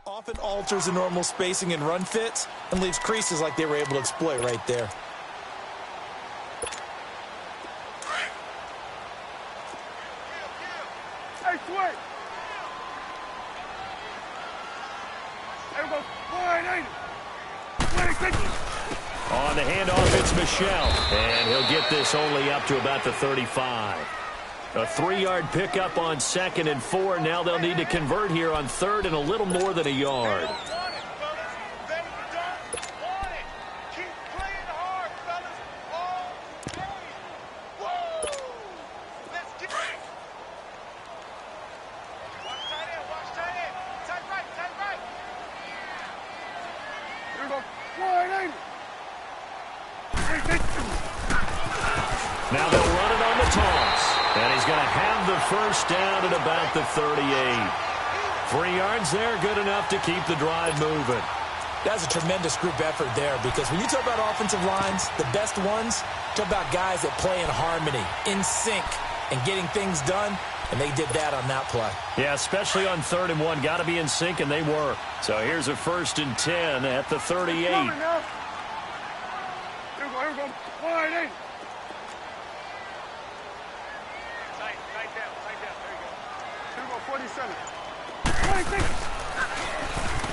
Often alters the normal spacing and run fits and leaves creases like they were able to exploit right there. Hey, swing! There we go. On the handoff, it's Michel. And he'll get this only up to about the 35. A 3-yard pickup on 2nd and 4. Now they'll need to convert here on 3rd and a little more than a yard. Now they'll run it on the toss. And he's going to have the first down at about the 38. 3 yards there, good enough to keep the drive moving. That's a tremendous group effort there, because when you talk about offensive lines, the best ones, talk about guys that play in harmony, in sync, and getting things done, and they did that on that play. Yeah, especially on 3rd and 1. Got to be in sync, and they were. So here's a 1st and 10 at the 38. Here we go. Wide eight. Tight down. There you go. Here we go, 47. 26.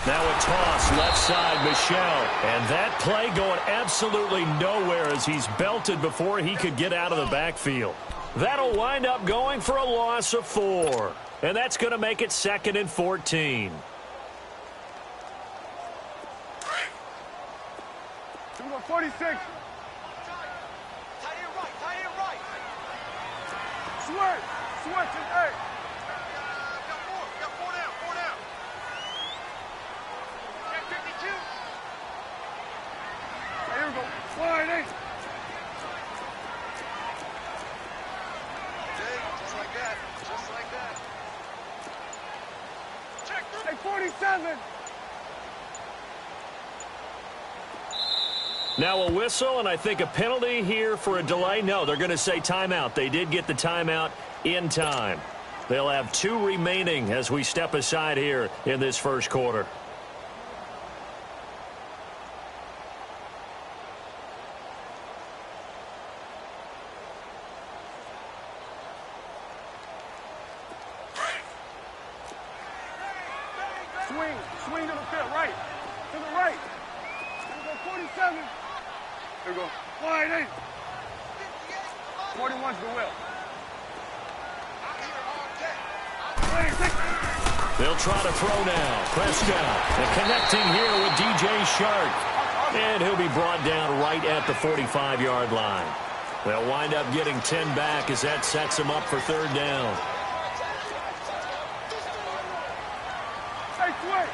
Now a toss, left side, Michel. And that play going absolutely nowhere as he's belted before he could get out of the backfield. That'll wind up going for a loss of 4. And that's going to make it 2nd and 14. Here we go, 46. Tight end right. Switch, hey. Got four down. Got 52. Here we go, wide eight. Just like that. Check. Hey, 47. Now a whistle, and I think a penalty here for a delay. No, they're going to say timeout. They did get the timeout in time. They'll have 2 remaining as we step aside here in this first quarter. Swing to the field, right. To the right. Here we go, 47. Here we go. Wide eight. 41's the will. They'll try to throw now. Prescott. And connecting here with DJ Shark. And he'll be brought down right at the 45-yard line. They'll wind up getting 10 back as that sets them up for 3rd down. Hey, swing.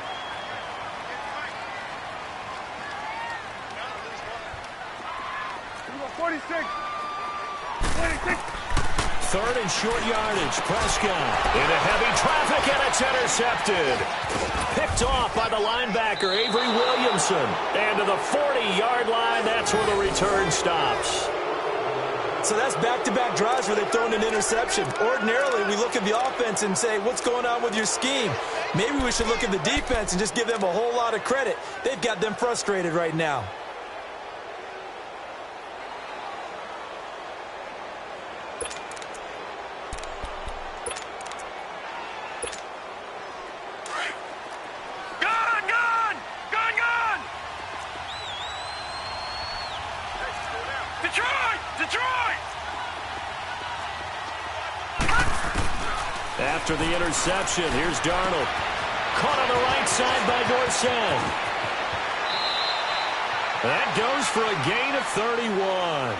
Here we go, 46. 26. 3rd and short yardage. Prescott into heavy traffic, and it's intercepted. Picked off by the linebacker, Avery Williamson. And to the 40-yard line, that's where the return stops. So that's back-to-back drives where they've thrown an interception. Ordinarily, we look at the offense and say, what's going on with your scheme? Maybe we should look at the defense and just give them a whole lot of credit. They've got them frustrated right now. After the interception, here's Darnold. Caught on the right side by Dorsett. That goes for a gain of 31.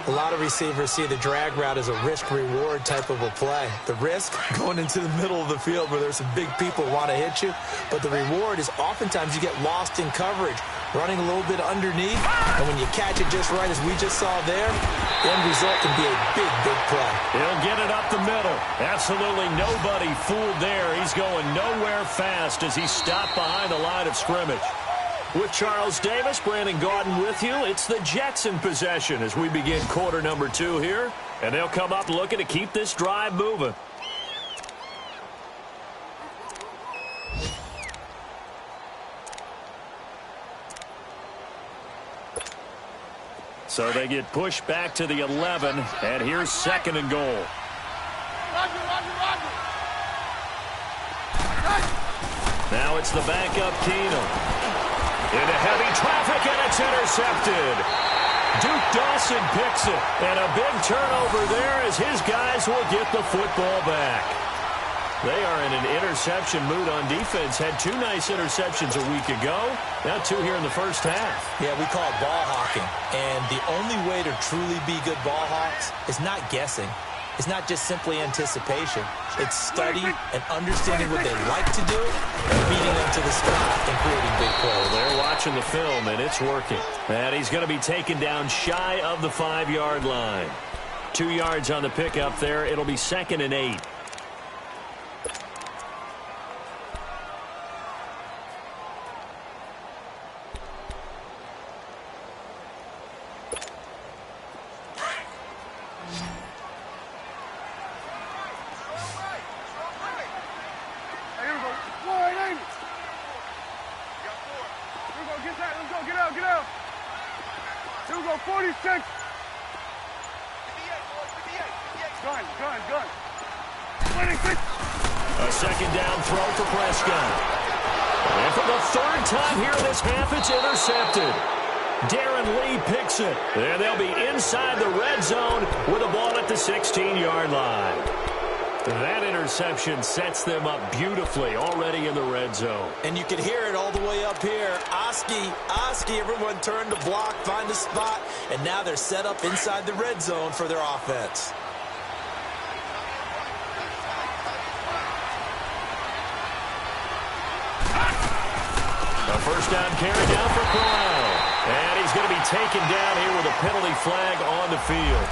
A lot of receivers see the drag route as a risk-reward type of a play. The risk, going into the middle of the field where there's some big people who want to hit you. But the reward is oftentimes you get lost in coverage, running a little bit underneath. And when you catch it just right, as we just saw there, the end result can be a big, big play. He'll get it up the middle. Absolutely nobody fooled there. He's going nowhere fast as he stopped behind the line of scrimmage. With Charles Davis, Brandon Gaudin with you. It's the Jets in possession as we begin quarter number 2 here. And they'll come up looking to keep this drive moving. So they get pushed back to the 11, and here's 2nd and goal. Roger. Now it's the backup Keenum. Into heavy traffic, and it's intercepted. Duke Dawson picks it, and a big turnover there as his guys will get the football back. They are in an interception mood on defense. Had 2 nice interceptions a week ago. Now 2 here in the first half. Yeah, we call it ball hawking. And the only way to truly be good ball hawks is not guessing. It's not just simply anticipation. It's study and understanding what they like to do and beating them to the spot and creating big plays. They're watching the film, and it's working. And he's going to be taken down shy of the 5-yard line. 2 yards on the pickup there. It'll be 2nd and 8. Get out. Here we go, 46. Gun. 26. A 2nd down throw for Prescott. And for the 3rd time here this half, it's intercepted. Darren Lee picks it. And they'll be inside the red zone with a ball at the 16-yard line. That interception sets them up beautifully already in the red zone. And you can hear it all the way up here. Oski, everyone turned to block, find a spot, and now they're set up inside the red zone for their offense. A 1st down carry down for Corral. And he's going to be taken down here with a penalty flag on the field.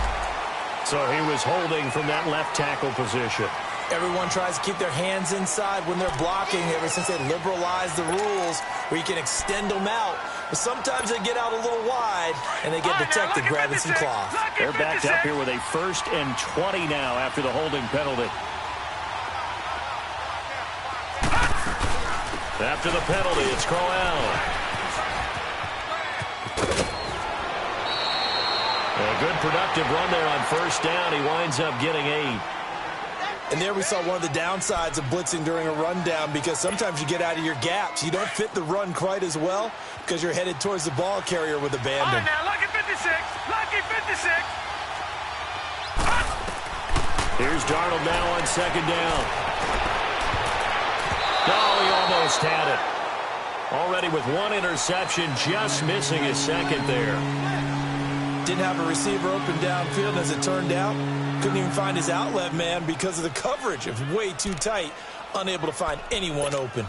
So he was holding from that left tackle position. Everyone tries to keep their hands inside when they're blocking ever since they liberalized the rules where you can extend them out. But sometimes they get out a little wide and they get detected grabbing some cloth. They're backed up here with a 1st and 20 now after the holding penalty. After the penalty, it's Corral. A good productive run there on 1st down. He winds up getting 8. And there we saw one of the downsides of blitzing during a rundown because sometimes you get out of your gaps. You don't fit the run quite as well because you're headed towards the ball carrier with abandon. All right, now, lucky 56. Lucky 56. Here's Darnold now on 2nd down. Oh, he almost had it. Already with 1 interception, just missing his 2nd there. Didn't have a receiver open downfield, as it turned out. Couldn't even find his outlet man because of the coverage. It was way too tight. Unable to find anyone open.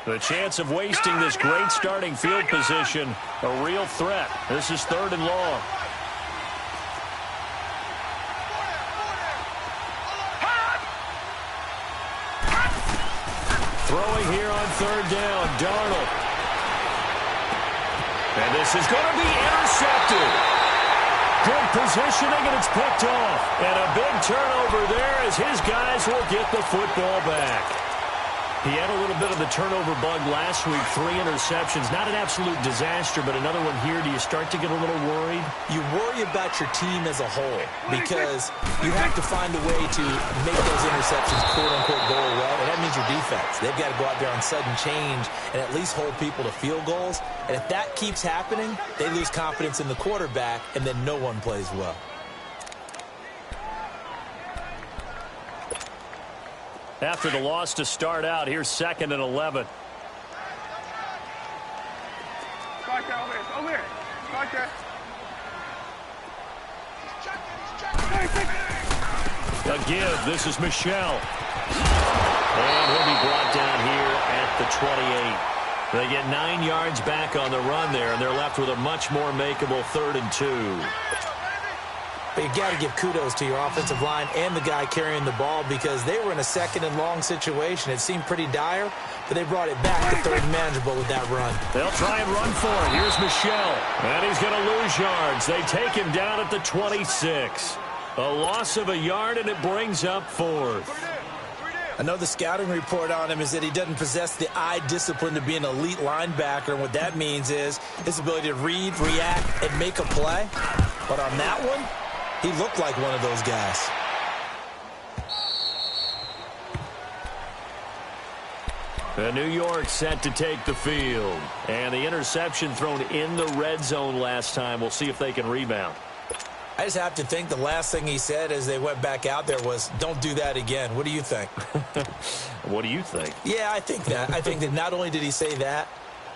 The chance of wasting this great starting field position, a real threat. This is 3rd and long. Throwing here on 3rd down, Darnold. And this is going to be intercepted. Good positioning, and it's picked off. And a big turnover there as his guys will get the football back. He had a little bit of the turnover bug last week, 3 interceptions. Not an absolute disaster, but another one here. Do you start to get a little worried? You worry about your team as a whole because you have to find a way to make those interceptions, quote-unquote, go away, and that means your defense. They've got to go out there on sudden change and at least hold people to field goals. And if that keeps happening, they lose confidence in the quarterback, and then no one plays well. After the loss to start out, here's 2nd and 11. Start there, over here. Start there. A give. This is Michelle. And he'll be brought down here at the 28. They get 9 yards back on the run there, and they're left with a much more makeable 3rd and 2. But you got to give kudos to your offensive line and the guy carrying the ball because they were in a 2nd and long situation. It seemed pretty dire, but they brought it back to 3rd and manageable with that run. They'll try and run for it. Here's Michelle. And he's going to lose yards. They take him down at the 26. A loss of a yard, and it brings up 4th. I know the scouting report on him is that he doesn't possess the eye discipline to be an elite linebacker, and what that means is his ability to read, react, and make a play. But on that one, he looked like one of those guys. The New York set to take the field. And the interception thrown in the red zone last time. We'll see if they can rebound. I just have to think the last thing he said as they went back out there was, don't do that again. What do you think? What do you think? Yeah, I think that. I think that not only did he say that,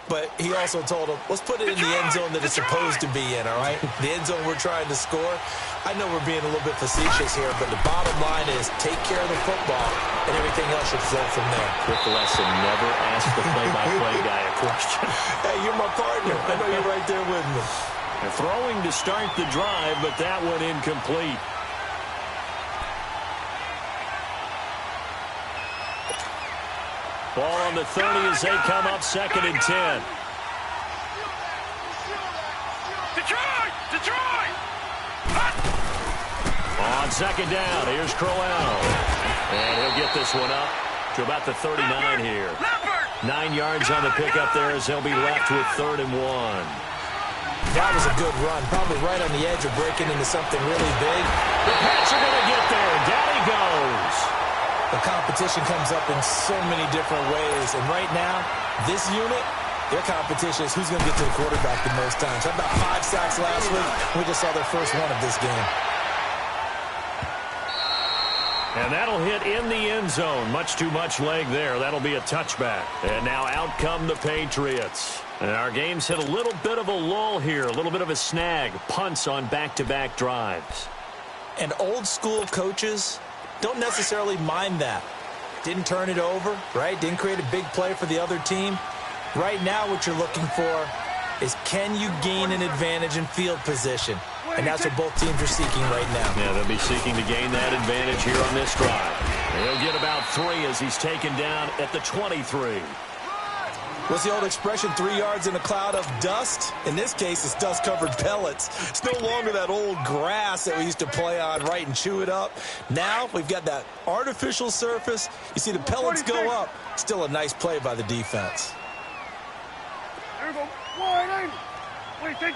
but he also told him, let's put it in the end zone that it's supposed to be in, all right? The end zone we're trying to score. I know we're being a little bit facetious here, but the bottom line is take care of the football, and everything else should flow from there. Quick lesson, never ask the play-by-play guy a question. Hey, you're my partner. I know you're right there with me. They're throwing to start the drive, but that one incomplete. Ball on the 30 as they come up 2nd and 10. Detroit! Detroit! On 2nd down, here's Crowell. And he'll get this one up to about the 39 here. 9 yards on the pickup there as they'll be left with 3rd and 1. That was a good run, probably right on the edge of breaking into something really big. The Pats are going to get there. Down he goes. The competition comes up in so many different ways, and right now, this unit, their competition is who's going to get to the quarterback the most times. How about 5 sacks last week? We just saw their first one of this game. And that'll hit in the end zone. Much too much leg there. That'll be a touchback. And now out come the Patriots. And our game's hit a little bit of a lull here, a little bit of a snag. Punts on back-to-back drives. And old-school coaches don't necessarily mind that. Didn't turn it over, right? Didn't create a big play for the other team. Right now what you're looking for is can you gain an advantage in field position? And that's what both teams are seeking right now. Yeah, they'll be seeking to gain that advantage here on this drive. He'll get about 3 as he's taken down at the 23. What's the old expression, 3 yards in a cloud of dust? In this case, it's dust-covered pellets. It's no longer that old grass that we used to play on, right, and chew it up. Now we've got that artificial surface. You see the pellets go up. Still a nice play by the defense. There we go. Wide in. Wait, take.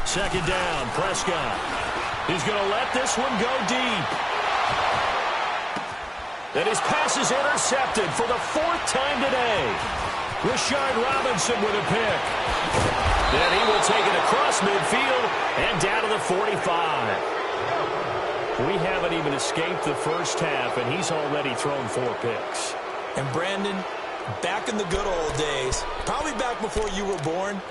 2nd down, Prescott. He's going to let this one go deep. And his pass is intercepted for the 4th time today. Rashard Robinson with a pick. Then he will take it across midfield and down to the 45. We haven't even escaped the first half, and he's already thrown 4 picks. And Brandon, back in the good old days, probably back before you were born,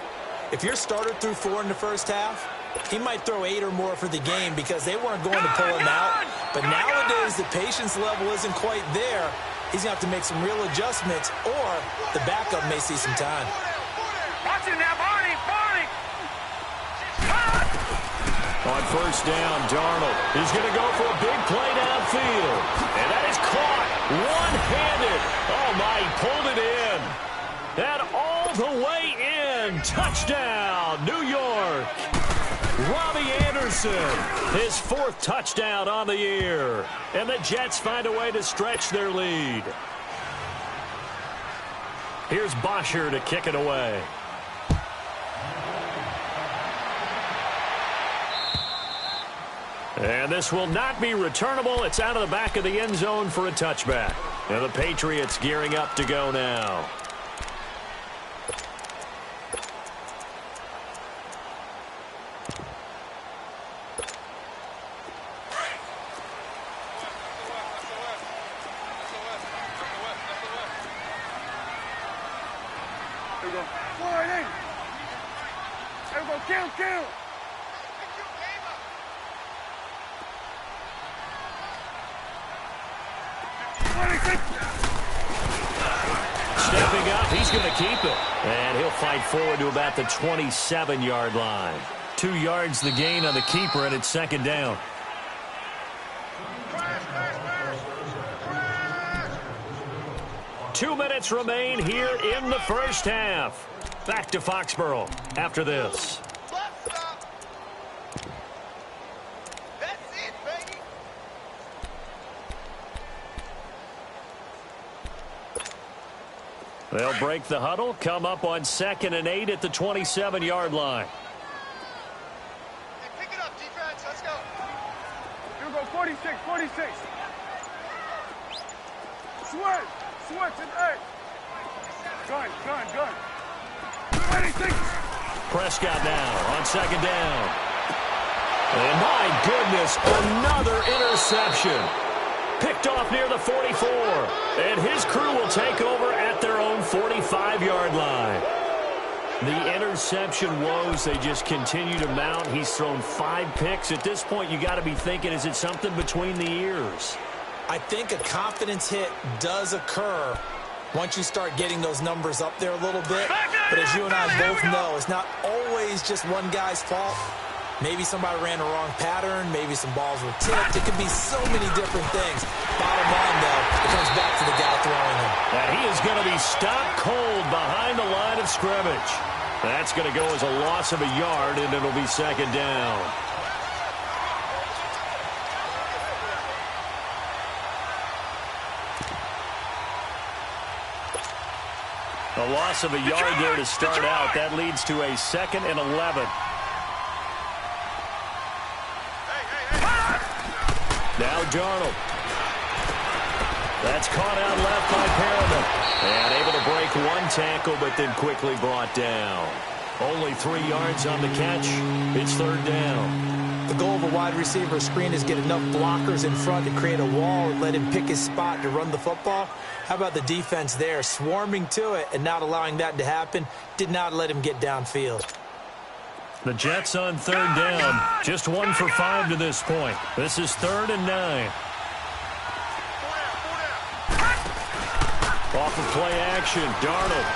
if your starter threw 4 in the first half, he might throw 8 or more for the game because they weren't going to pull him out. But nowadays, the patience level isn't quite there. He's going to have to make some real adjustments, or the backup may see some time. Watch it now, Barney! Barney! On 1st down, Darnold is going to go for a big play downfield. And that is caught one-handed. Oh, my, he pulled it in. And all the way in. Touchdown, New York. Robbie Anderson, his 4th touchdown on the year. And the Jets find a way to stretch their lead. Here's Bosher to kick it away. And this will not be returnable. It's out of the back of the end zone for a touchback. And the Patriots gearing up to go now. There we go. Wide in. There we go. Kill. Stepping up, he's going to keep it. And he'll fight forward to about the 27-yard line. 2 yards the gain on the keeper, and it's 2nd down. Two minutes remain here in the first half. Back to Foxborough after this. They'll break the huddle, come up on 2nd and 8 at the 27-yard line. Hey, pick it up, defense. Let's go. Here we go, 46, 46. Switch, and 8. Gun. 26. Prescott now on 2nd down. And my goodness, another interception. Picked off near the 44. And his crew will take over at their own 45-yard line. The interception woes, they just continue to mount. He's thrown 5 picks. At this point, you got to be thinking, is it something between the ears? I think a confidence hit does occur once you start getting those numbers up there a little bit. But as you and I both know, it's not always just one guy's fault. Maybe somebody ran the wrong pattern. Maybe some balls were tipped. It could be so many different things. Bottom line, though, it comes back to the guy throwing them. And he is going to be stopped cold behind the line of scrimmage. That's going to go as a loss of a yard, and it'll be 2nd down. A loss of a yard there to start out. That leads to a 2nd and 11. Now Darnold. That's caught out left by Perriman. And able to break 1 tackle, but then quickly brought down. Only 3 yards on the catch. It's 3rd down. The goal of a wide receiver screen is get enough blockers in front to create a wall and let him pick his spot to run the football. How about the defense there, swarming to it and not allowing that to happen? Did not let him get downfield. The Jets on 3rd down. Just 1 for 5 to this point. This is 3rd and 9. Off of play action, Darnold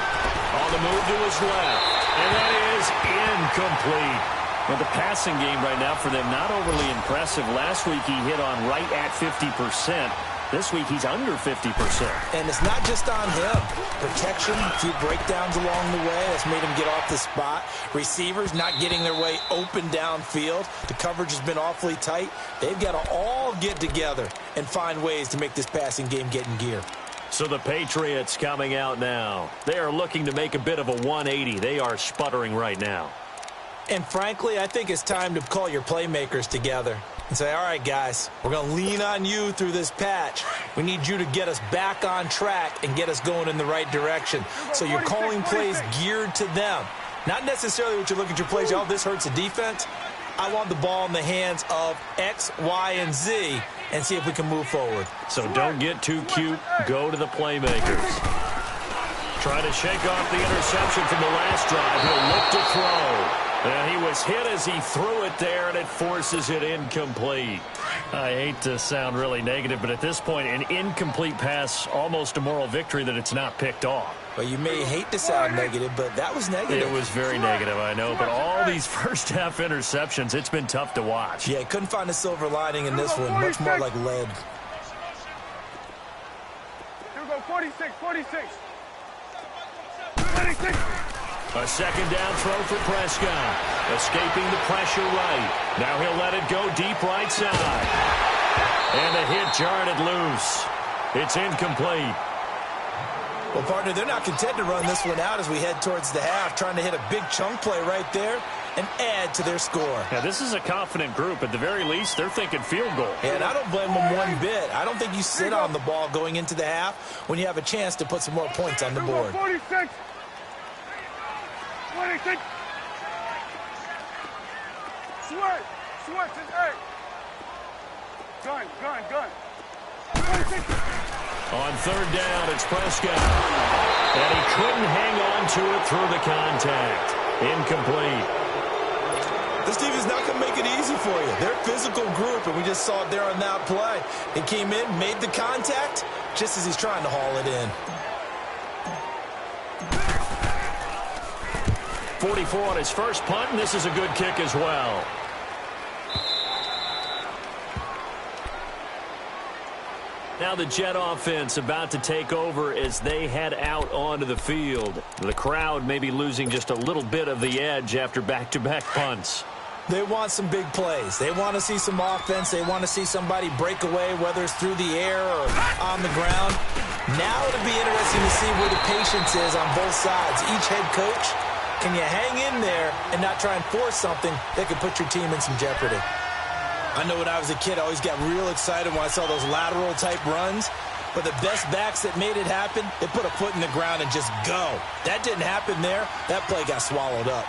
on the move to his left. And that is incomplete. Well, the passing game right now for them, not overly impressive. Last week he hit on right at 50%. This week he's under 50%. And it's not just on him. Protection, a few breakdowns along the way. That's made him get off the spot. Receivers not getting their way open downfield. The coverage has been awfully tight. They've got to all get together and find ways to make this passing game get in gear. So the Patriots coming out now. They are looking to make a bit of a 180. They are sputtering right now. And frankly, I think it's time to call your playmakers together and say, all right, guys, we're going to lean on you through this patch. We need you to get us back on track and get us going in the right direction. So you're calling plays geared to them. Not necessarily what you look at your plays, oh, this hurts the defense. I want the ball in the hands of X, Y, and Z and see if we can move forward. So don't get too cute. Go to the playmakers. Try to shake off the interception from the last drive. He'll look to throw. And he was hit as he threw it there, and it forces it incomplete. I hate to sound really negative, but at this point, an incomplete pass, almost a moral victory that it's not picked off. Well, you may hate to sound negative, but that was negative. It was very negative, I know. But all these first-half interceptions, it's been tough to watch. Yeah, couldn't find a silver lining in this one. Much more like lead. Here we go, 46, 46. 26. A 2nd down throw for Prescott. Escaping the pressure right. Now he'll let it go deep right side. And the hit jarred it loose. It's incomplete. Well, partner, they're not content to run this one out as we head towards the half, trying to hit a big chunk play right there and add to their score. Now, this is a confident group. At the very least, they're thinking field goal. And I don't blame them one bit. I don't think you sit on the ball going into the half when you have a chance to put some more points on the board. 46. 26. Switch and 8. Gun. 26. On 3rd down, it's Prescott. And he couldn't hang on to it through the contact. Incomplete. This team is not going to make it easy for you. They're a physical group, and we just saw it there on that play. He came in, made the contact, just as he's trying to haul it in. 44 on his first punt, and this is a good kick as well. Now the Jet offense about to take over as they head out onto the field. The crowd may be losing just a little bit of the edge after back-to-back punts. They want some big plays. They want to see some offense. They want to see somebody break away, whether it's through the air or on the ground. Now it'll be interesting to see where the patience is on both sides. Each head coach, can you hang in there and not try and force something that could put your team in some jeopardy? I know when I was a kid, I always got real excited when I saw those lateral-type runs. But the best backs that made it happen, they put a foot in the ground and just go. That didn't happen there. That play got swallowed up.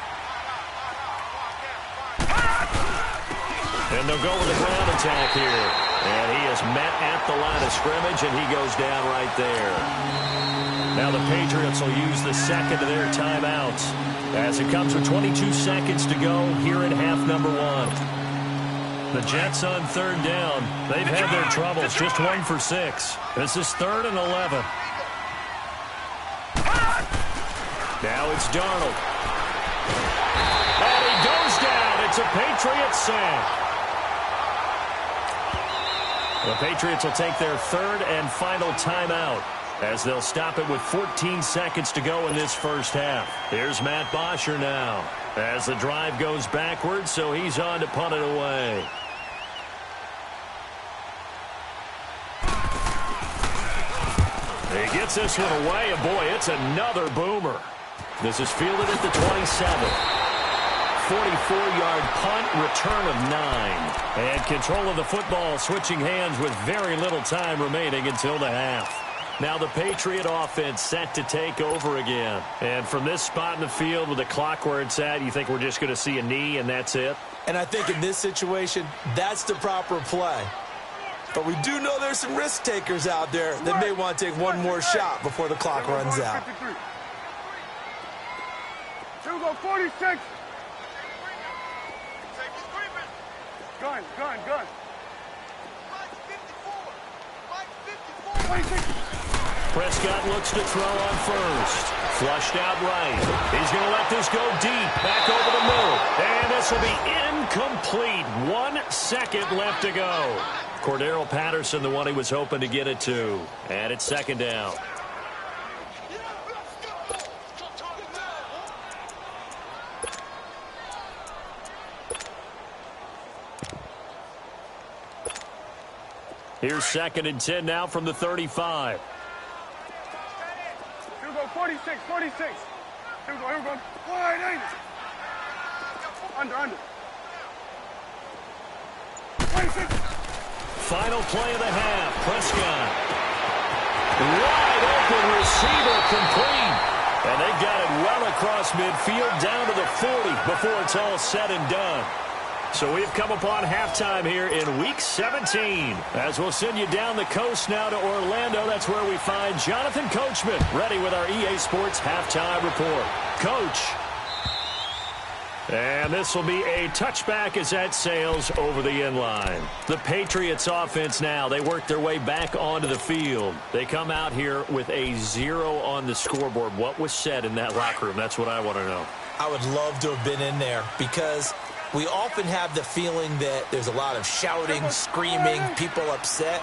And they'll go with the ground attack here. And he is met at the line of scrimmage, and he goes down right there. Now the Patriots will use the second of their timeouts as it comes with 22 seconds to go here in half number 1. The Jets on third down. They've had their troubles, just 1 for 6. This is 3rd and 11. Now it's Darnold. And he goes down. It's a Patriots sack. The Patriots will take their 3rd and final timeout as they'll stop it with 14 seconds to go in this first half. Here's Matt Bosher now as the drive goes backwards, so he's on to punt it away. He gets this one away, and boy, it's another boomer. This is fielded at the 27. 44-yard punt, return of 9. And control of the football switching hands with very little time remaining until the half. Now the Patriot offense set to take over again. And from this spot in the field with the clock where it's at, you think we're just going to see a knee and that's it? And I think in this situation, that's the proper play. But we do know there's some risk takers out there that may want to take one more shot before the clock runs out. 46. Gun. Prescott looks to throw on first. Flushed out right. He's going to let this go deep. Back over the middle. And this will be incomplete. 1 second left to go. Cordero Patterson, the one he was hoping to get it to. And it's 2nd down. Here's 2nd and 10 now from the 35. Here we go, 46. Here we go. Wide, ain't it? Under. 26. Final play of the half. Prescott. Wide open receiver complete. And they got it well across midfield down to the 40 before it's all said and done. So we've come upon halftime here in Week 17. As we'll send you down the coast now to Orlando, that's where we find Jonathan Coachman ready with our EA Sports Halftime Report. Coach. And this will be a touchback as that sails over the end line. The Patriots offense now, they work their way back onto the field. They come out here with a 0 on the scoreboard. What was said in that locker room? That's what I want to know. I would love to have been in there because we often have the feeling that there's a lot of shouting, screaming, people upset.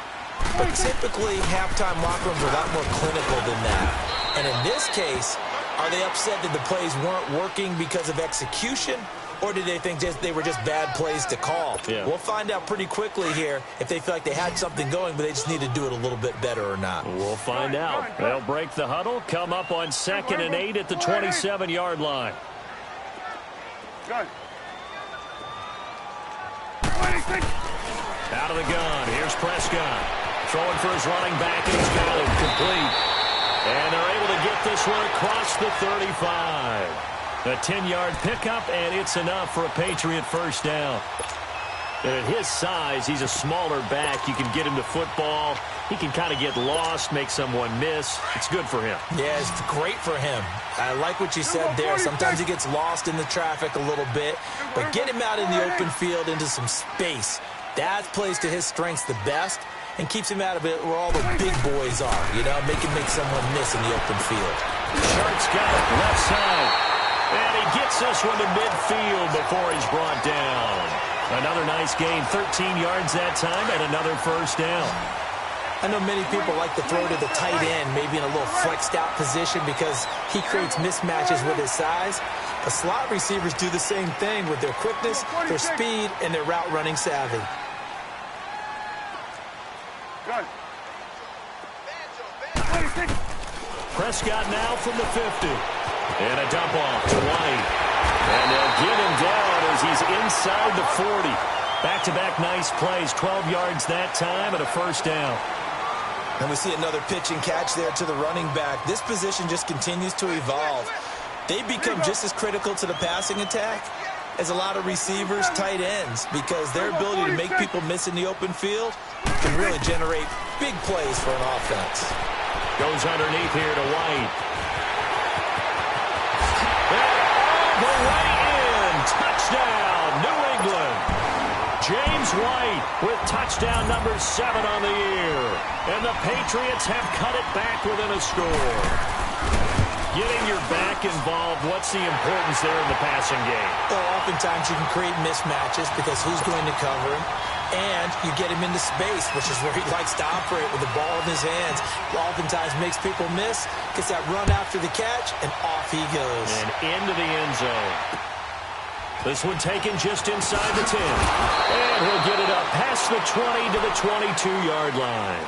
But typically, halftime locker rooms are a lot more clinical than that. And in this case, are they upset that the plays weren't working because of execution? Or did they think they were just bad plays to call? Yeah. We'll find out pretty quickly here if they feel like they had something going, but they just need to do it a little bit better or not. We'll find out. They'll break the huddle, come up on 2nd and 8 at the 27-yard line. Gun. Out of the gun. Here's Prescott. Throwing for his running back, and he's got it complete. And they're able to get this one across the 35. A 10-yard pickup, and it's enough for a Patriot first down. And at his size, he's a smaller back. You can get him to football. He can kind of get lost, make someone miss. It's good for him. Yeah, it's great for him. I like what you said there. Sometimes he gets lost in the traffic a little bit, but get him out in the open field into some space. That plays to his strengths the best and keeps him out of it where all the big boys are, you know, make someone miss in the open field. Sharp's got it left side. And he gets this one to midfield before he's brought down. Another nice gain, 13 yards that time, and another first down. I know many people like to throw to the tight end, maybe in a little flexed out position because he creates mismatches with his size. But slot receivers do the same thing with their quickness, their speed, and their route running savvy. Good. Prescott now from the 50. And a dump off to White. And they'll get him down as he's inside the 40. Back-to-back nice plays, 12 yards that time and a first down. And we see another pitch and catch there to the running back. This position just continues to evolve. They become just as critical to the passing attack as a lot of receivers, tight ends, because their ability to make people miss in the open field can really generate big plays for an offense. Goes underneath here to White. And all the way in. Touchdown, New England. James White with touchdown number 7 on the year. And the Patriots have cut it back within a score. Getting your back involved, what's the importance there in the passing game? Well, oftentimes you can create mismatches because who's going to cover him? And you get him into space, which is where he likes to operate with the ball in his hands. Oftentimes makes people miss, gets that run after the catch, and off he goes. And into the end zone. This one taken just inside the 10. And he'll get it up past the 20 to the 22-yard line.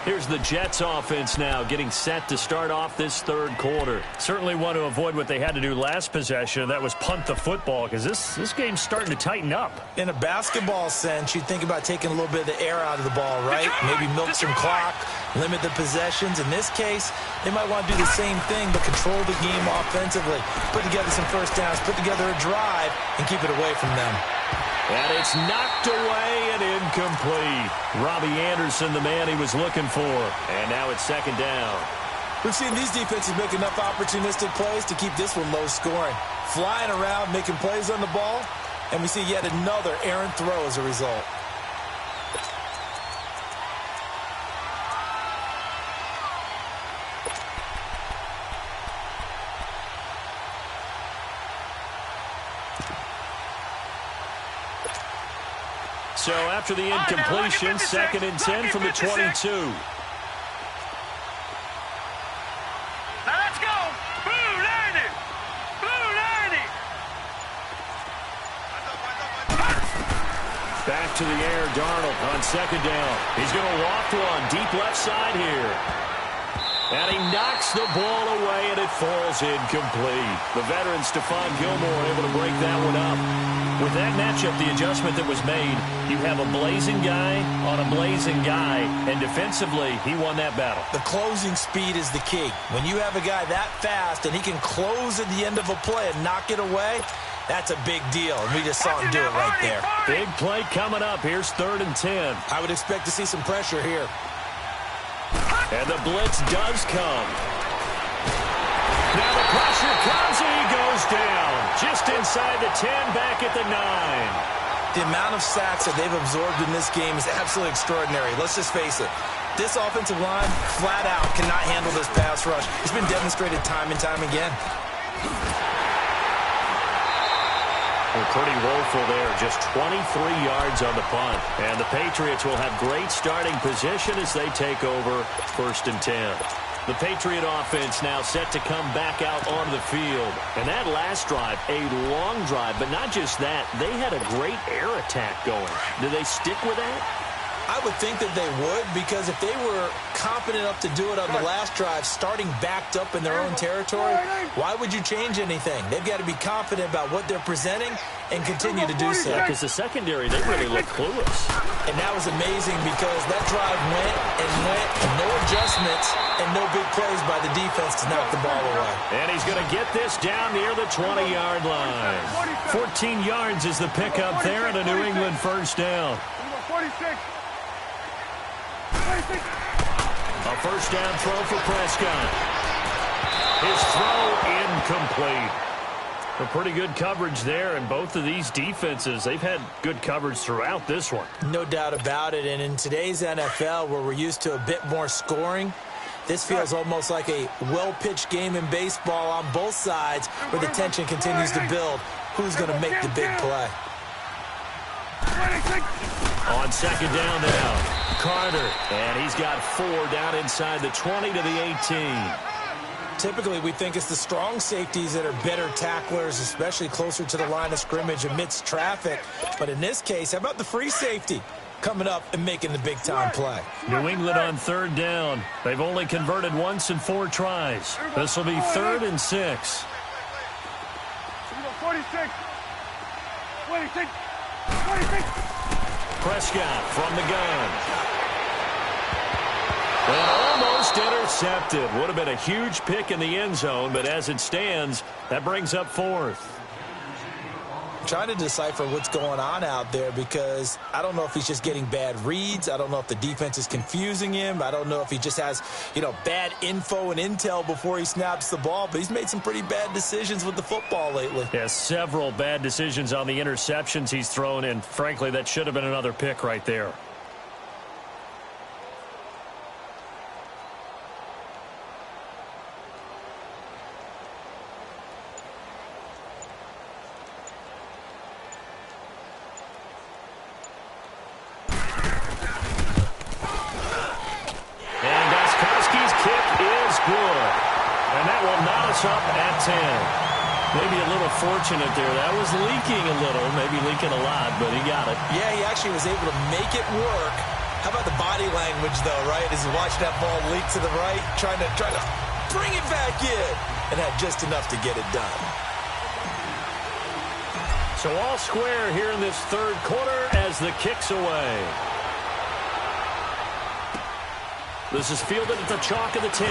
Here's the Jets offense now getting set to start off this third quarter. Certainly want to avoid what they had to do last possession. That was punt the football because this game's starting to tighten up. In a basketball sense, you think about taking a little bit of the air out of the ball, right? Maybe milk some clock, limit the possessions. In this case, they might want to do the same thing but control the game offensively. Put together some first downs, put together a drive, and keep it away from them. And it's knocked away and incomplete. Robbie Anderson, the man he was looking for. And now it's second down. We've seen these defenses make enough opportunistic plays to keep this one low scoring. Flying around, making plays on the ball, and we see yet another errant throw as a result. So after the incompletion, second and 10 from the 22. Now let's go. Blue 90. Blue 90. Back to the air, Darnold on second down. He's going to walk one deep left side here. And he knocks the ball away, and it falls incomplete. The veteran Stephon Gilmore able to break that one up. With that matchup, the adjustment that was made, you have a blazing guy on a blazing guy, and defensively, he won that battle. The closing speed is the key. When you have a guy that fast and he can close at the end of a play and knock it away, that's a big deal, and we just saw him do it right there. Big play coming up. Here's third and 10. I would expect to see some pressure here. And the blitz does come. Now the pressure comes, and he goes down. Just inside the 10, back at the 9. The amount of sacks that they've absorbed in this game is absolutely extraordinary. Let's just face it. This offensive line, flat out, cannot handle this pass rush. It's been demonstrated time and time again. Well, pretty woeful there. Just 23 yards on the punt. And the Patriots will have great starting position as they take over first and 10. The Patriot offense now set to come back out onto the field. And that last drive, a long drive, but not just that. They had a great air attack going. Do they stick with that? I would think that they would, because if they were confident enough to do it on the last drive, starting backed up in their own territory, why would you change anything? They've got to be confident about what they're presenting and continue to do so. Because the secondary, they really look clueless. And that was amazing because that drive went, no adjustments, and no big plays by the defense to knock the ball away. And he's going to get this down near the 20-yard line. 14 yards is the pickup there, and a New England first down. 46. A first down throw for Prescott. His throw incomplete. A pretty good coverage there, and both of these defenses, they've had good coverage throughout this one. No doubt about it, and in today's NFL, where we're used to a bit more scoring, this feels almost like a well-pitched game in baseball on both sides where the tension continues to build. Who's going to make the big play? On second down now. Carter. And he's got 4 down inside the 20 to the 18. Typically, we think it's the strong safeties that are better tacklers, especially closer to the line of scrimmage amidst traffic. But in this case, how about the free safety coming up and making the big-time play? New England on 3rd down. They've only converted once in 4 tries. This will be 3rd and 6. 46. 26. 26. Prescott from the gun. And almost intercepted. Would have been a huge pick in the end zone, but as it stands, that brings up 4th. Trying to decipher what's going on out there because I don't know if he's just getting bad reads. I don't know if the defense is confusing him. I don't know if he just has, bad info and intel before he snaps the ball. But he's made some pretty bad decisions with the football lately. Yeah, several bad decisions on the interceptions he's thrown, and frankly, that should have been another pick right there. Up at 10. Maybe a little fortunate there. That was leaking a little, maybe leaking a lot, but he got it. Yeah, he actually was able to make it work. How about the body language, though, right? As he watched that ball leak to the right, trying to bring it back in, and had just enough to get it done. So all square here in this 3rd quarter as the kick's away. This is fielded at the chalk of the 10.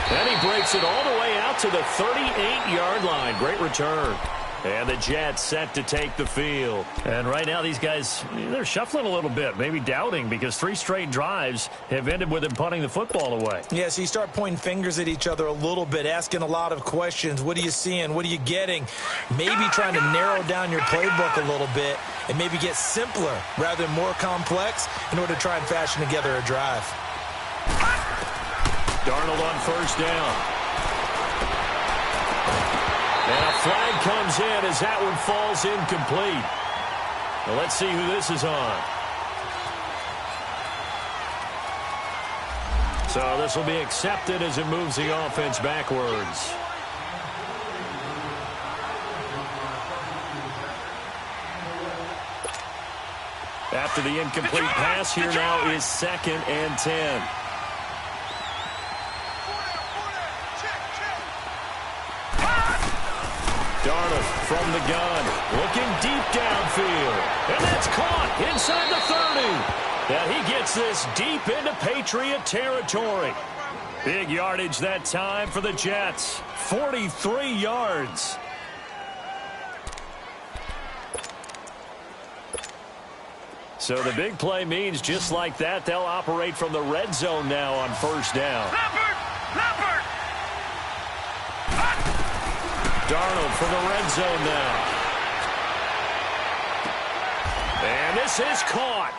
And he breaks it all the way out to the 38-yard line. Great return. And the Jets set to take the field. And right now these guys, they're shuffling a little bit, maybe doubting, because 3 straight drives have ended with them punting the football away. Yeah, so you start pointing fingers at each other a little bit, asking a lot of questions. What are you seeing? What are you getting? Maybe trying to narrow down your playbook a little bit and maybe get simpler rather than more complex in order to try and fashion together a drive. Darnold on 1st down. And a flag comes in as that one falls incomplete. Well, let's see who this is on. So this will be accepted as it moves the offense backwards. After the incomplete pass, here now is 2nd and 10. Darnold from the gun, looking deep downfield. And that's caught inside the 30. And he gets this deep into Patriot territory. Big yardage that time for the Jets. 43 yards. So the big play means just like that, they'll operate from the red zone now on 1st down. Leopard! Darnold from the red zone now. And this is caught.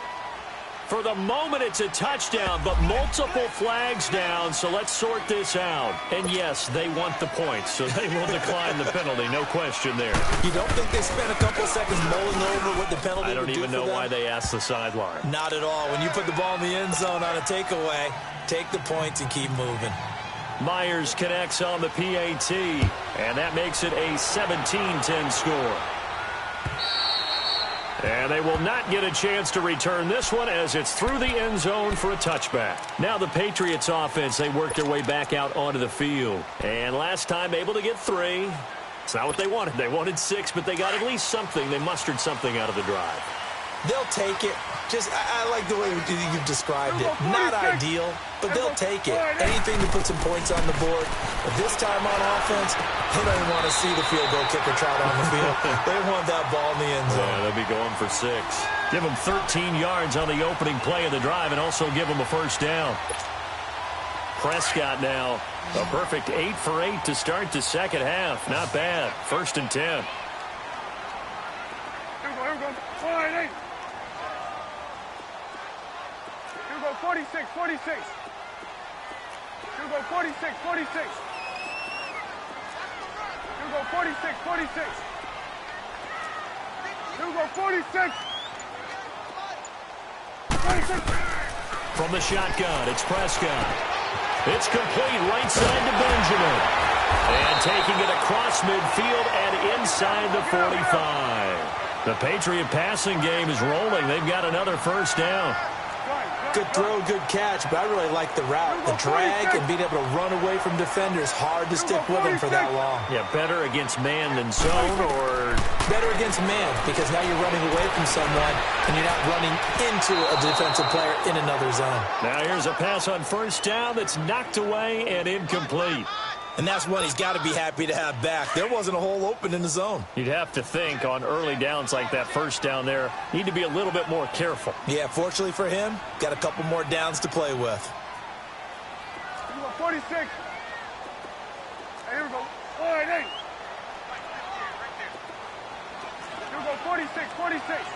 For the moment, it's a touchdown, but multiple flags down, so let's sort this out. And yes, they want the points, so they will decline the penalty, no question there. You don't think they spent a couple seconds mulling over what the penalty would do for them? I don't even know why they asked the sideline. Not at all. When you put the ball in the end zone on a takeaway, take the points and keep moving. Myers connects on the PAT, and that makes it a 17-10 score. And they will not get a chance to return this one as it's through the end zone for a touchback. Now the Patriots offense, they work their way back out onto the field. And last time able to get 3. It's not what they wanted. They wanted 6, but they got at least something. They mustered something out of the drive. They'll take it. I like the way you've described it. Not ideal, but they'll take it. Anything to put some points on the board. But this time on offense, they don't even want to see the field goal kicker trot on the field. They want that ball in the end zone. Yeah, they'll be going for 6. Give them 13 yards on the opening play of the drive and also give them a 1st down. Prescott now, a perfect 8 for 8 to start the second half. Not bad. 1st and 10. Here we go. 4-8. 46. Here we go, 46. Here we go, 46. Here we go, 46. From the shotgun, it's Prescott. It's complete right side to Benjamin. And taking it across midfield and inside the 45. The Patriot passing game is rolling. They've got another first down. Good throw, good catch, but I really like the route. The drag and being able to run away from defenders. Hard to stick with them for that long. Yeah, better against man than zone, or better against man, because now you're running away from someone and you're not running into a defensive player in another zone. Now here's a pass on first down that's knocked away and incomplete. And that's one he's got to be happy to have back. There wasn't a hole open in the zone. You'd have to think on early downs like that first down there, need to be a little bit more careful. Yeah, fortunately for him, got a couple more downs to play with. 46. Hey, here we go. All right, hey. Here we go, 46, 46.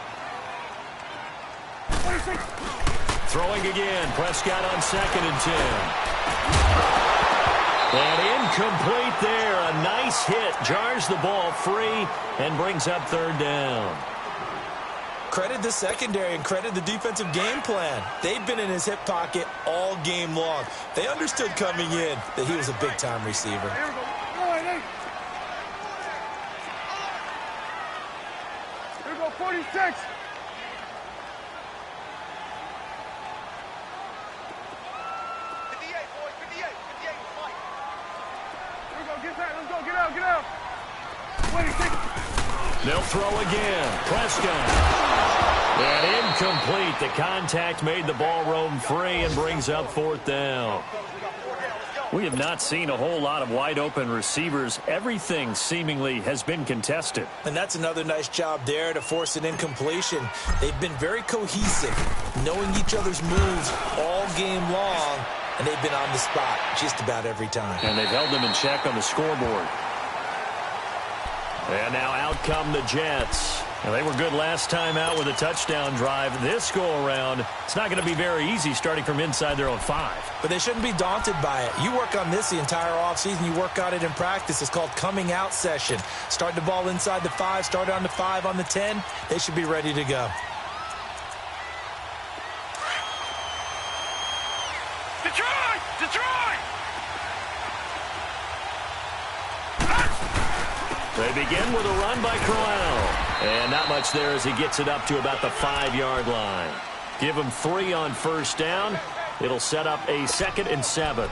46. Throwing again, Prescott on 2nd and 10. And incomplete there. A nice hit. Jars the ball free and brings up 3rd down. Credit the secondary and credit the defensive game plan. They've been in his hip pocket all game long. They understood coming in that he was a big-time receiver. Here we go. All right, hey. Here we go, 46. Get out. 26. They'll throw again. Prescott. And incomplete. The contact made the ball roam free and brings up 4th down. We have not seen a whole lot of wide open receivers. Everything seemingly has been contested. And that's another nice job there to force an incompletion. They've been very cohesive, knowing each other's moves all game long, and they've been on the spot just about every time. And they've held them in check on the scoreboard. And now out come the Jets. And they were good last time out with a touchdown drive. This go-around, it's not going to be very easy starting from inside their own 5. But they shouldn't be daunted by it. You work on this the entire offseason. You work on it in practice. It's called coming out session. Start the ball inside the 5, start on the 5, on the 10. They should be ready to go. Detroit! They begin with a run by Crowell. And not much there as he gets it up to about the 5-yard line. Give him 3 on first down. It'll set up a 2nd and 7.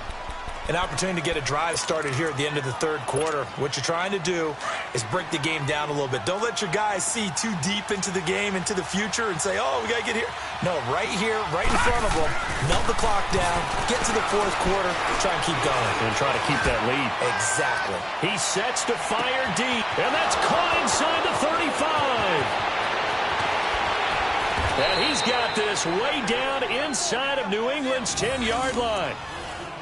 An opportunity to get a drive started here at the end of the 3rd quarter. What you're trying to do is break the game down a little bit. Don't let your guys see too deep into the game, into the future, and say, oh, we got to get here. No, right here, right in front of them. Melt the clock down, get to the 4th quarter, try and keep going. And try to keep that lead. Exactly. He sets to fire deep, and that's caught inside the 35. And he's got this way down inside of New England's 10-yard line.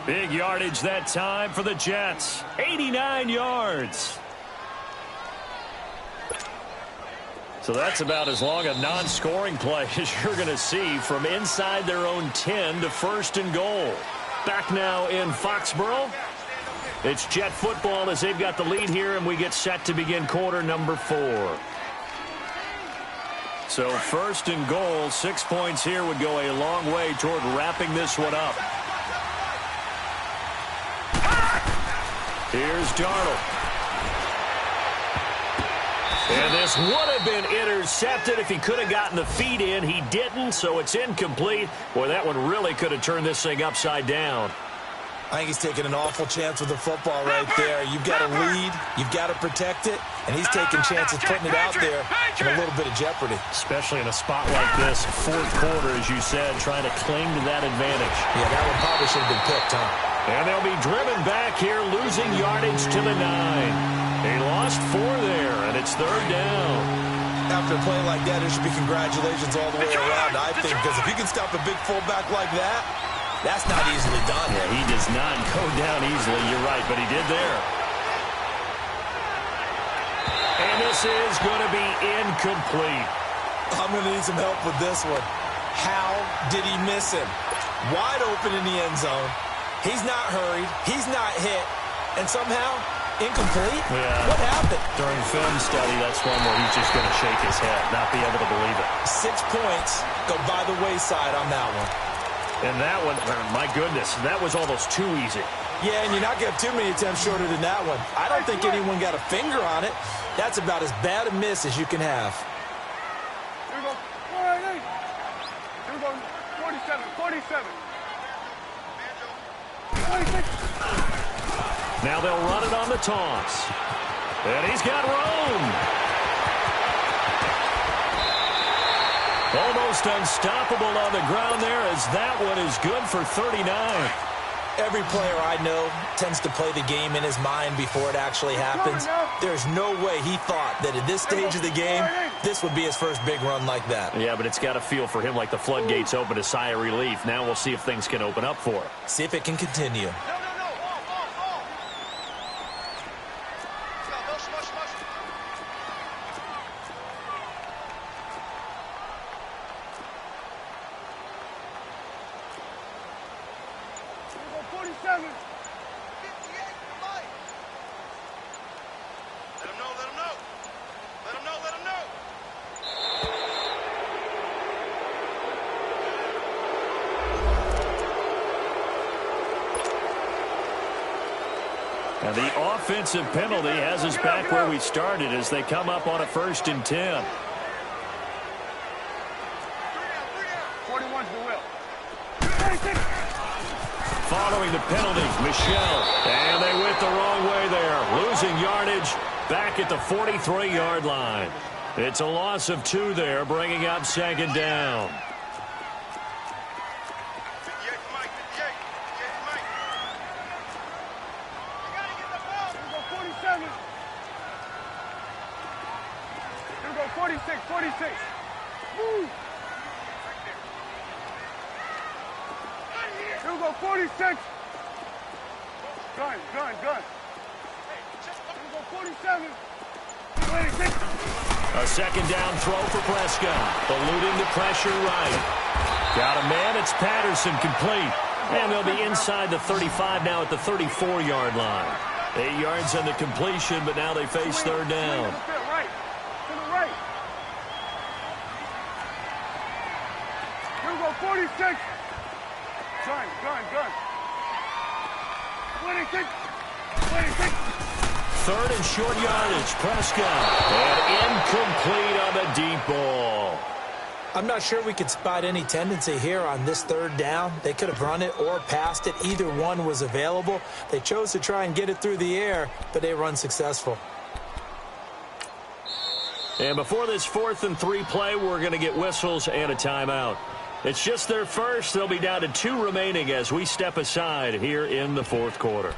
Big yardage that time for the Jets. 89 yards. So that's about as long a non-scoring play as you're going to see from inside their own 10 to 1st and goal. Back now in Foxborough. It's Jet football as they've got the lead here, and we get set to begin quarter number 4. So 1st and goal, 6 points here would go a long way toward wrapping this one up. Here's Darnold. And this would have been intercepted if he could have gotten the feet in. He didn't, so it's incomplete. Boy, that one really could have turned this thing upside down. I think he's taking an awful chance with the football right there. You've got to lead, you've got to protect it, and he's taking chances putting it out there in a little bit of jeopardy. Especially in a spot like this, 4th quarter, as you said, trying to cling to that advantage. Yeah, that one probably should have been picked, huh? And they'll be driven back here, losing yardage to the 9. They lost 4 there, and it's 3rd down. After a play like that, there should be congratulations all the way around, I think, because if you can stop a big fullback like that, that's not easily done. Yeah, he does not go down easily, you're right, but he did there. And this is going to be incomplete. I'm going to need some help with this one. How did he miss him? Wide open in the end zone. He's not hurried. He's not hit. And somehow, Incomplete? Yeah. What happened? During film study, that's one where he's just going to shake his head, not be able to believe it. 6 points go by the wayside on that one. And that one, my goodness, that was almost too easy. Yeah, and you're not going to have too many attempts shorter than that one. I don't think anyone got a finger on it. That's about as bad a miss as you can have. Here we go. 48. Here we go. 47. 47. 26. Now they'll run it on the toss. And he's got room. Almost unstoppable on the ground there as that one is good for 39. Every player I know tends to play the game in his mind before it actually happens. There's no way he thought that at this stage of the game, this would be his first big run like that. Yeah, but it's got to feel for him like the floodgates open, a sigh of relief. Now we'll see if things can open up for him. See if it can continue. And the offensive penalty has us back where we started as they come up on a 1st and 10. 41's the will. Following the penalty, Michelle. And they went the wrong way there. Losing yardage back at the 43-yard line. It's a loss of 2 there, bringing up 2nd down. Here we go, 46, 46. Woo! Here we go, 46. Gun. Here we go, 47. 26. A 2nd down throw for Prescott. Eluding the pressure right. Got a man. It's Patterson complete. And they'll be inside the 35 now at the 34-yard line. 8 yards on the completion, but now they face 3rd down. Right. To the right. Here we go, 46. Gun. 26. 26. 3rd and short yardage. Prescott. And incomplete on the deep ball. I'm not sure we could spot any tendency here on this 3rd down. They could have run it or passed it. Either one was available. They chose to try and get it through the air, but they were unsuccessful. And before this 4th and 3 play, we're going to get whistles and a timeout. It's just their first. They'll be down to 2 remaining as we step aside here in the 4th quarter.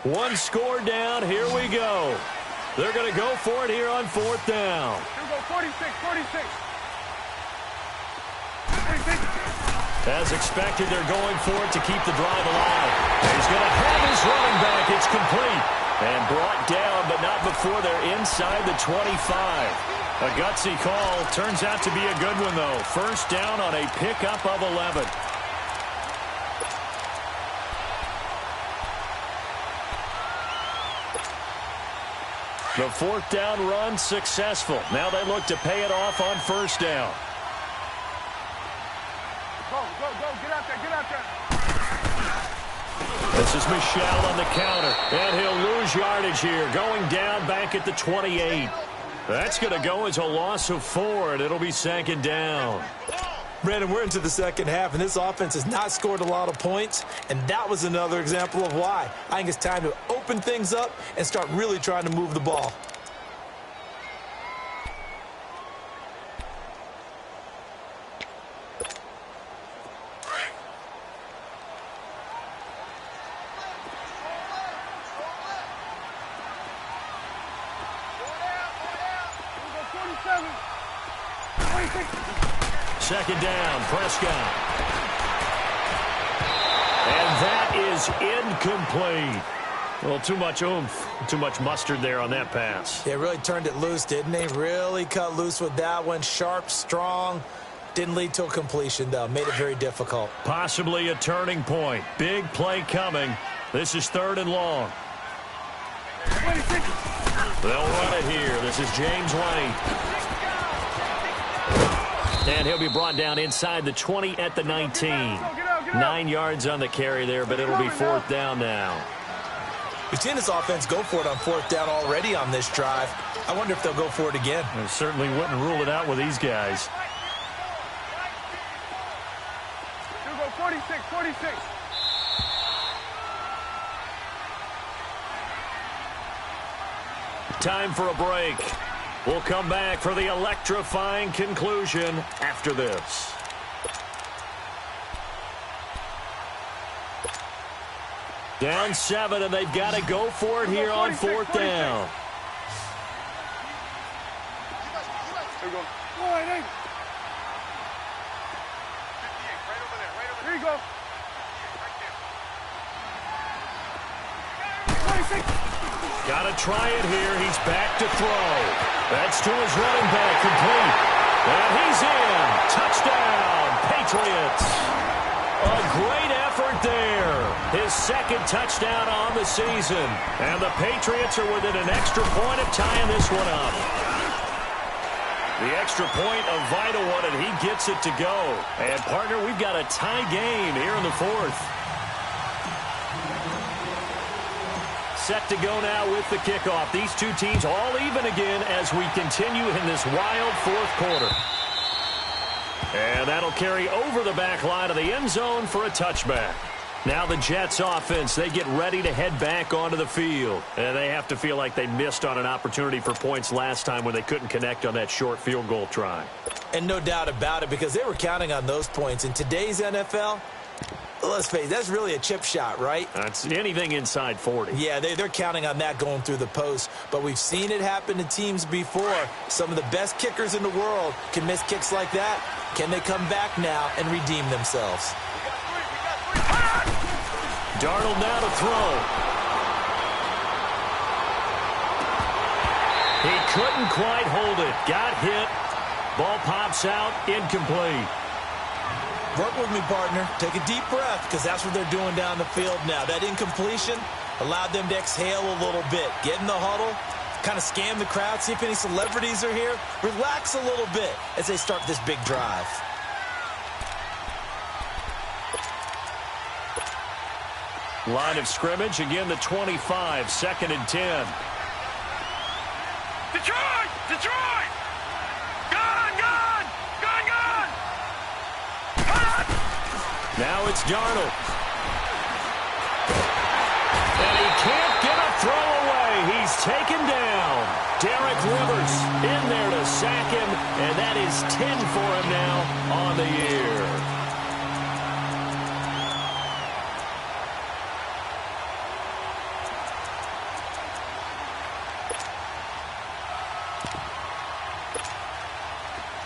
One score down. Here we go. They're going to go for it here on 4th down. Here we go, 46. 46. As expected, they're going for it to keep the drive alive. He's going to have his running back. It's complete. And brought down, but not before they're inside the 25. A gutsy call. Turns out to be a good one, though. 1st down on a pickup of 11. The 4th down run successful. Now they look to pay it off on 1st down. Go. Get out there. This is Michelle on the counter. And he'll lose yardage here. Going down back at the 28. That's going to go as a loss of 4, and it'll be 2nd down. Brandon, we're into the 2nd half, and this offense has not scored a lot of points, and that was another example of why. I think it's time to open things up and start really trying to move the ball. Second down, Prescott. And that is incomplete. Well, too much oomph, too much mustard there on that pass. They really turned it loose, didn't they? Really cut loose with that one. Sharp, strong. Didn't lead to a completion, though. Made it very difficult. Possibly a turning point. Big play coming. This is 3rd and long. They'll run it here. This is James White. And he'll be brought down inside the 20 at the 19. 9 yards on the carry there, but it'll be 4th down now. We've seen this offense go for it on 4th down already on this drive. I wonder if they'll go for it again. I certainly wouldn't rule it out with these guys. 46. Time for a break. We'll come back for the electrifying conclusion after this. Down 7, and they've got to go for it here on 4th down. Here we go. Here you go. 26. Got to try it here. He's back to throw. That's to his running back, complete. And he's in. Touchdown, Patriots. A great effort there. His 2nd touchdown on the season. And the Patriots are within an extra point of tying this one up. The extra point, a vital one, and he gets it to go. And, partner, we've got a tie game here in the 4th. Set to go now with the kickoff. These two teams all even again as we continue in this wild 4th quarter. And that'll carry over the back line of the end zone for a touchback. Now the Jets offense, they get ready to head back onto the field. And they have to feel like they missed on an opportunity for points last time when they couldn't connect on that short field goal try. And no doubt about it, because they were counting on those points. In today's NFL, let's face it, that's really a chip shot, right? That's anything inside 40. Yeah, they're counting on that going through the post. But we've seen it happen to teams before. Some of the best kickers in the world can miss kicks like that. Can they come back now and redeem themselves? Darnold now to throw. He couldn't quite hold it. Got hit. Ball pops out. Incomplete. Work with me, partner. Take a deep breath, because that's what they're doing down the field now. That incompletion allowed them to exhale a little bit. Get in the huddle, kind of scan the crowd, see if any celebrities are here. Relax a little bit as they start this big drive. Line of scrimmage, again the 25, 2nd and 10. Detroit! Detroit! Gone! Now it's Darnold. And he can't get a throw away. He's taken down. Derek Rivers in there to sack him, and that is 10 for him now on the year.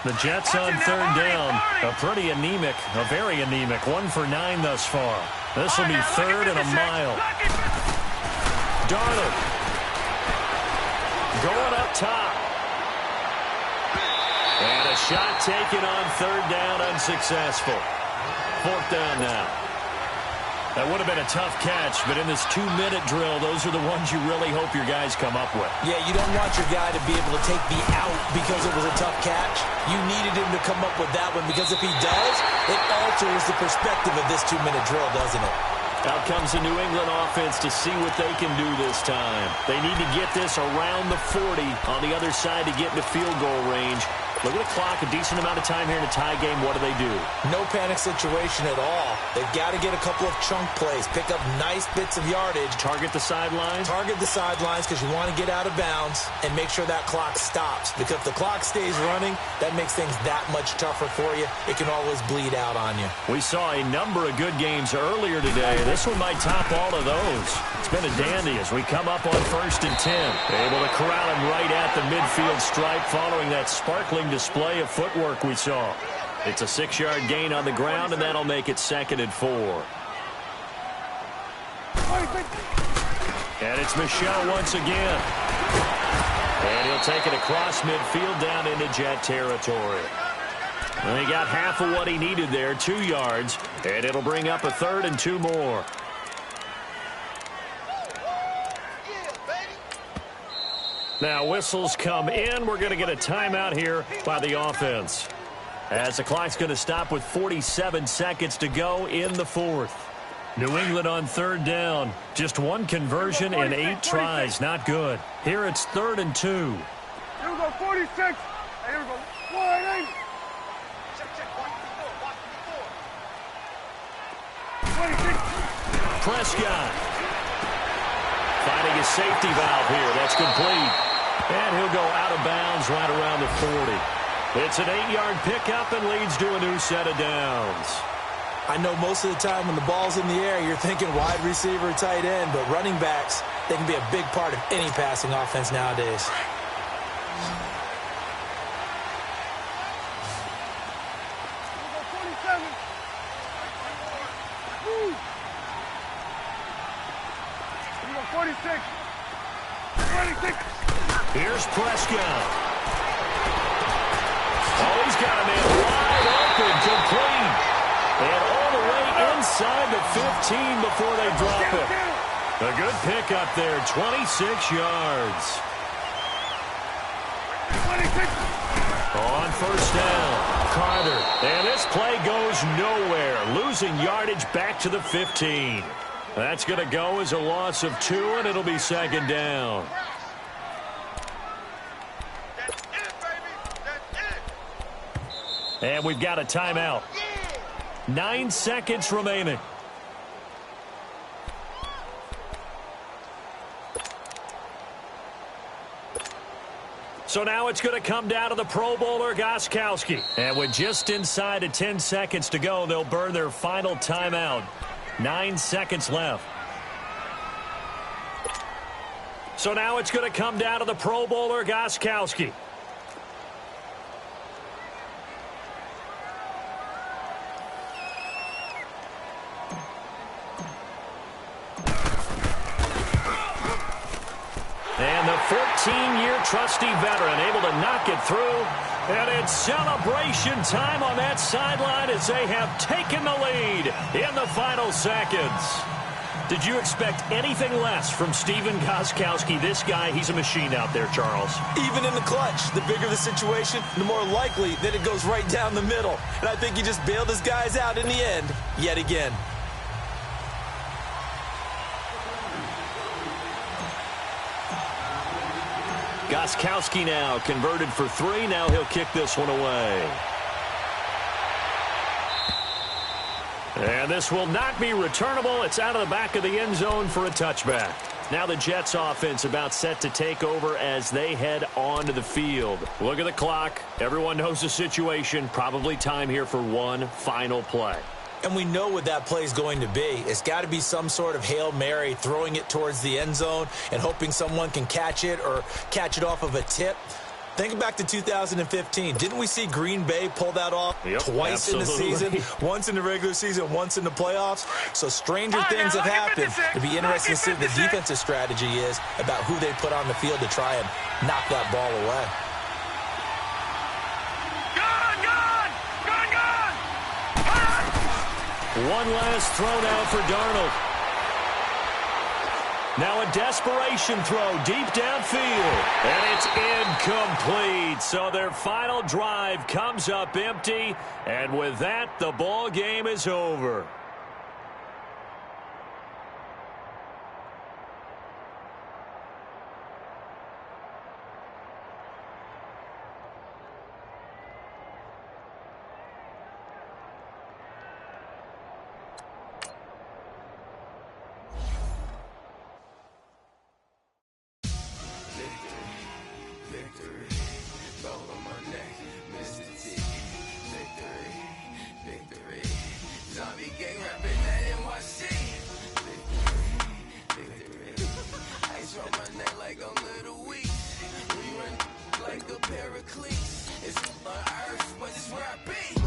The Jets on 3rd down. A pretty anemic, a very anemic. 1 for 9 thus far. This will be 3rd and a mile. Darnold going up top. And a shot taken on 3rd down, unsuccessful. 4th down now. That would have been a tough catch, but in this 2-minute drill, those are the ones you really hope your guys come up with. Yeah, you don't want your guy to be able to take the out because it was a tough catch. You needed him to come up with that one, because if he does, it alters the perspective of this 2-minute drill, doesn't it? Out comes the New England offense to see what they can do this time. They need to get this around the 40 on the other side to get into field goal range. Look at the clock, a decent amount of time here in a tie game. What do they do? No panic situation at all. They've got to get a couple of chunk plays, pick up nice bits of yardage. Target the sidelines? Target the sidelines, because you want to get out of bounds and make sure that clock stops. Because if the clock stays running, that makes things that much tougher for you. It can always bleed out on you. We saw a number of good games earlier today. This one might top all of those. It's been a dandy as we come up on 1st and 10. Able to corral him right at the midfield stripe following that sparkling display of footwork we saw. It's a 6-yard gain on the ground, and that'll make it 2nd and 4. And it's Michel once again. And he'll take it across midfield down into Jet territory. Well, he got half of what he needed there, 2 yards, and it'll bring up a 3rd and 2 more. Now whistles come in. We're going to get a timeout here by the offense, as the clock's going to stop with 47 seconds to go in the 4th. New England on 3rd down. Just 1 conversion in 8 tries. Not good. Here it's 3rd and 2. Here we go, 46. Hey, here we go. 180. Prescott finding his safety valve here. That's complete. And he'll go out of bounds right around the 40. It's an 8-yard pickup and leads to a new set of downs. I know most of the time when the ball's in the air, you're thinking wide receiver, tight end, but running backs, they can be a big part of any passing offense nowadays. Here's Prescott. Oh, he's got a man wide open, complete. And all the way inside the 15 before they drop it. A good pickup there, 26 yards. On 1st down, Carter. And this play goes nowhere, losing yardage back to the 15. That's going to go as a loss of 2, and it'll be 2nd down. And we've got a timeout. 9 seconds remaining. So now it's going to come down to the Pro Bowler, Gostkowski. And with just inside of 10 seconds to go, they'll burn their final timeout. 9 seconds left. So now it's going to come down to the Pro Bowler, Gostkowski. And the 14-year trusty veteran able to knock it through. And it's celebration time on that sideline as they have taken the lead in the final seconds. Did you expect anything less from Stephen Gostkowski? This guy, he's a machine out there, Charles. Even in the clutch, the bigger the situation, the more likely that it goes right down the middle. And I think he just bailed his guys out in the end, yet again. Gostkowski now converted for 3. Now he'll kick this one away. And this will not be returnable. It's out of the back of the end zone for a touchback. Now the Jets offense about set to take over as they head onto the field. Look at the clock. Everyone knows the situation. Probably time here for one final play. And we know what that play is going to be. It's got to be some sort of Hail Mary, throwing it towards the end zone and hoping someone can catch it or catch it off of a tip. Think back to 2015. Didn't we see Green Bay pull that off twice in the season? Once in the regular season, once in the playoffs. So stranger things have happened. It'd be interesting to see what the defensive strategy is about who they put on the field to try and knock that ball away. One last throw now for Darnold. Now a desperation throw deep downfield. And it's incomplete. So their final drive comes up empty. And with that, the ball game is over. Paraclete, it's on earth, but it's where I be.